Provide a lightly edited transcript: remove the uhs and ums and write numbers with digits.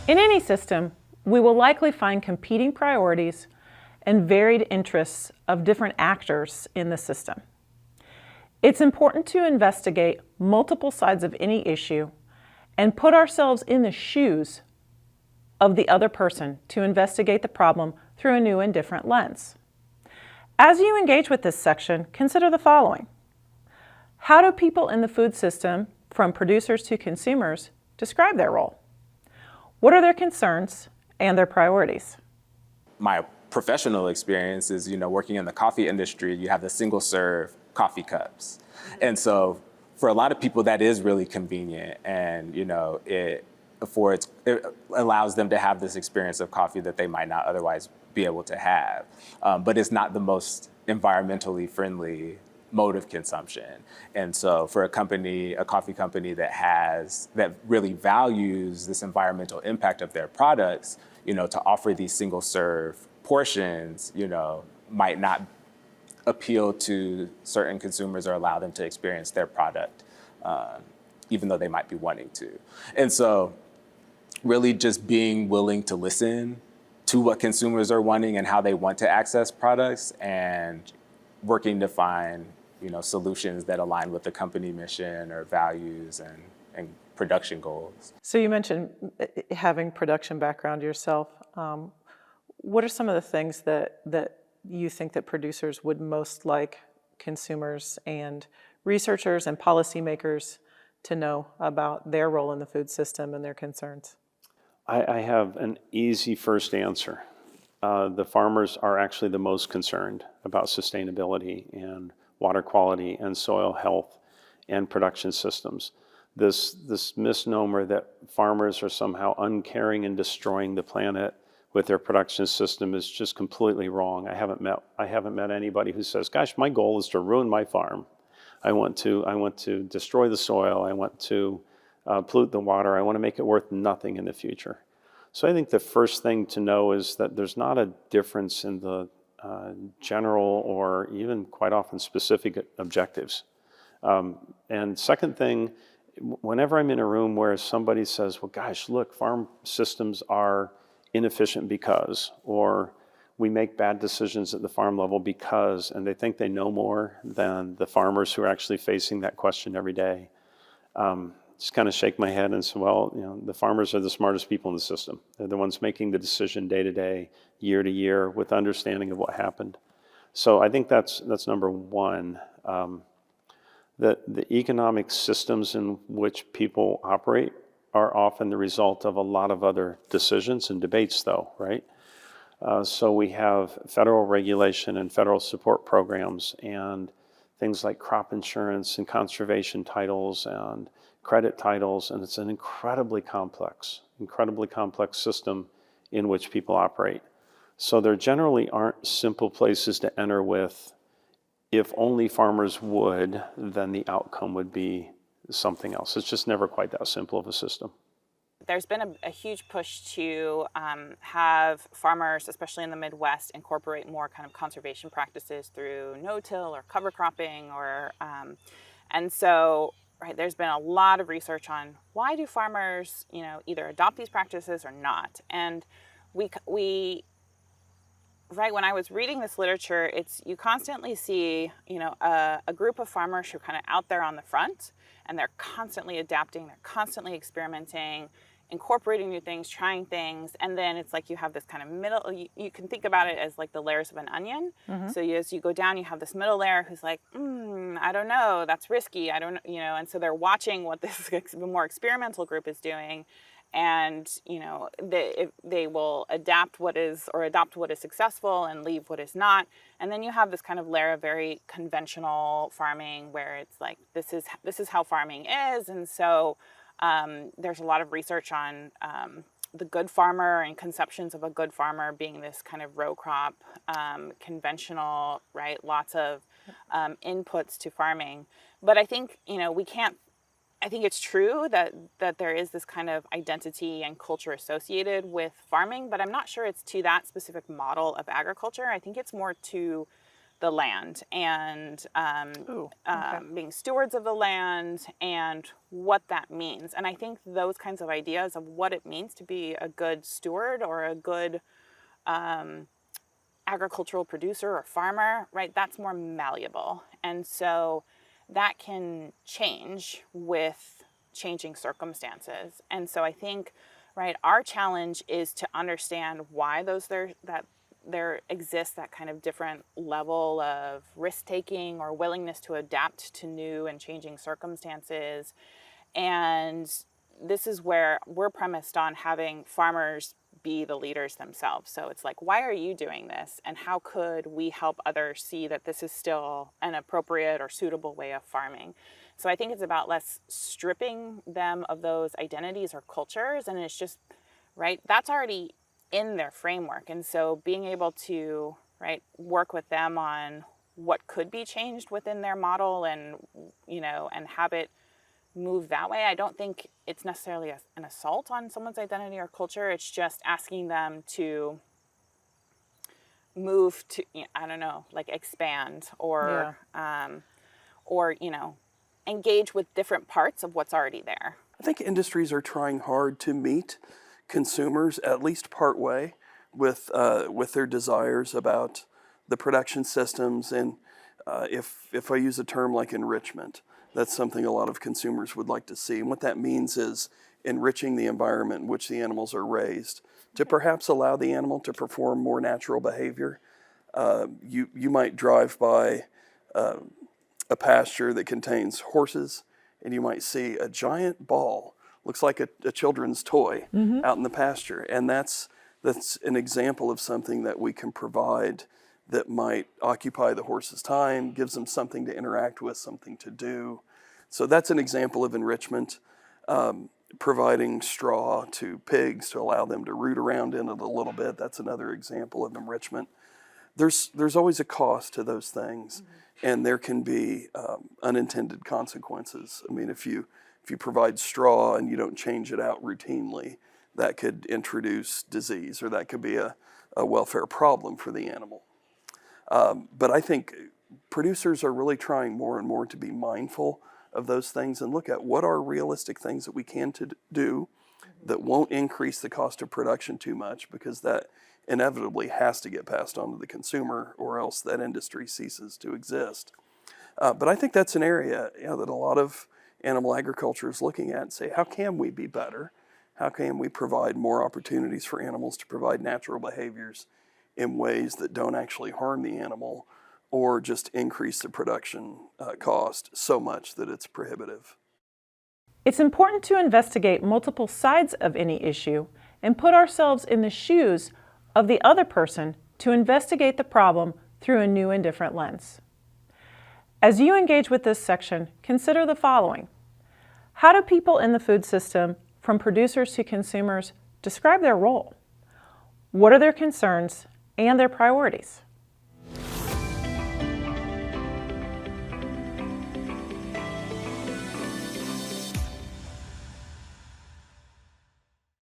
In any system, we will likely find competing priorities and varied interests of different actors in the system. It's important to investigate multiple sides of any issue and put ourselves in the shoes of the other person to investigate the problem through a new and different lens. As you engage with this section, consider the following. How do people in the food system, from producers to consumers, describe their role? What are their concerns and their priorities? My professional experience is, working in the coffee industry, you have the single serve coffee cups. And so for a lot of people, that is really convenient. And, it allows them to have this experience of coffee that they might not otherwise be able to have. But it's not the most environmentally friendly mode of consumption. And so for a coffee company that really values this environmental impact of their products, to offer these single serve portions, might not appeal to certain consumers or allow them to experience their product, even though they might be wanting to. And so really just being willing to listen to what consumers are wanting and how they want to access products, and working to find solutions that align with the company mission or values and production goals. So you mentioned having production background yourself. What are some of the things that you think that producers would most like consumers and researchers and policymakers to know about their role in the food system and their concerns? I have an easy first answer. The farmers are actually the most concerned about sustainability and water quality and soil health and production systems. This misnomer that farmers are somehow uncaring and destroying the planet with their production system is just completely wrong. I haven't met anybody who says, "Gosh, my goal is to ruin my farm. I want to destroy the soil. I want to pollute the water. I want to make it worth nothing in the future." So I think the first thing to know is that there's not a difference in the general or even quite often specific objectives. And second thing, whenever I'm in a room where somebody says, "Well, gosh, look, farm systems are inefficient because," or "we make bad decisions at the farm level because," and they think they know more than the farmers who are actually facing that question every day, just kind of shake my head and say, well, the farmers are the smartest people in the system. They're the ones making the decision day to day, year to year, with understanding of what happened. So I think that's number one. That the economic systems in which people operate are often the result of a lot of other decisions and debates, though, right? So we have federal regulation and federal support programs and things like crop insurance and conservation titles and credit titles, and it's an incredibly complex system in which people operate. So there generally aren't simple places to enter with, if only farmers would, then the outcome would be something else. It's just never quite that simple of a system. There's been a huge push to have farmers, especially in the Midwest, incorporate more kind of conservation practices through no-till or cover cropping, and so there's been a lot of research on why do farmers, either adopt these practices or not. And we when I was reading this literature, you constantly see, a group of farmers who are kind of out there on the front, and they're constantly adapting, they're constantly experimenting, incorporating new things, trying things, and then it's like you have this kind of middle, you can think about it as like the layers of an onion. Mm-hmm. So as you go down, you have this middle layer who's like, I don't know, that's risky, I don't, and so they're watching what this more experimental group is doing, and they will adopt what is successful and leave what is not. And then you have this kind of layer of very conventional farming where it's like this is how farming is. And so there's a lot of research on the good farmer and conceptions of a good farmer being this kind of row crop, conventional, right? Lots of inputs to farming. But I think, I think it's true that there is this kind of identity and culture associated with farming, but I'm not sure it's to that specific model of agriculture. I think it's more to the land and being stewards of the land and what that means. And I think those kinds of ideas of what it means to be a good steward or a good agricultural producer or farmer, right, that's more malleable. And so that can change with changing circumstances. And so I think, right, our challenge is to understand why there exists that kind of different level of risk-taking or willingness to adapt to new and changing circumstances. And this is where we're premised on having farmers be the leaders themselves. So it's like, why are you doing this? And how could we help others see that this is still an appropriate or suitable way of farming? So I think it's about less stripping them of those identities or cultures. And it's just, right, that's already in their framework. And so being able to, right, work with them on what could be changed within their model and, you know, and have it move that way. I don't think it's necessarily an assault on someone's identity or culture. It's just asking them to move to, I don't know, like expand or, you know, engage with different parts of what's already there. I think industries are trying hard to meet consumers, at least part way, with their desires about the production systems. And if I use a term like enrichment, that's something a lot of consumers would like to see. And what that means is enriching the environment in which the animals are raised to perhaps allow the animal to perform more natural behavior. You might drive by a pasture that contains horses, and you might see a giant ball, looks like a children's toy, out in the pasture. And that's an example of something that we can provide that might occupy the horse's time, gives them something to interact with, something to do. So that's an example of enrichment. Providing straw to pigs to allow them to root around in it a little bit, that's another example of enrichment. There's always a cost to those things, and there can be unintended consequences. I mean, if you provide straw and you don't change it out routinely, that could introduce disease, or that could be a welfare problem for the animal. But I think producers are really trying more and more to be mindful of those things and look at what are realistic things that we can do that won't increase the cost of production too much, because that inevitably has to get passed on to the consumer, or else that industry ceases to exist. But I think that's an area that a lot of animal agriculture is looking at and say, how can we be better? How can we provide more opportunities for animals to provide natural behaviors in ways that don't actually harm the animal or just increase the production cost so much that it's prohibitive? It's important to investigate multiple sides of any issue and put ourselves in the shoes of the other person to investigate the problem through a new and different lens. As you engage with this section, consider the following. How do people in the food system, from producers to consumers, describe their role? What are their concerns and their priorities?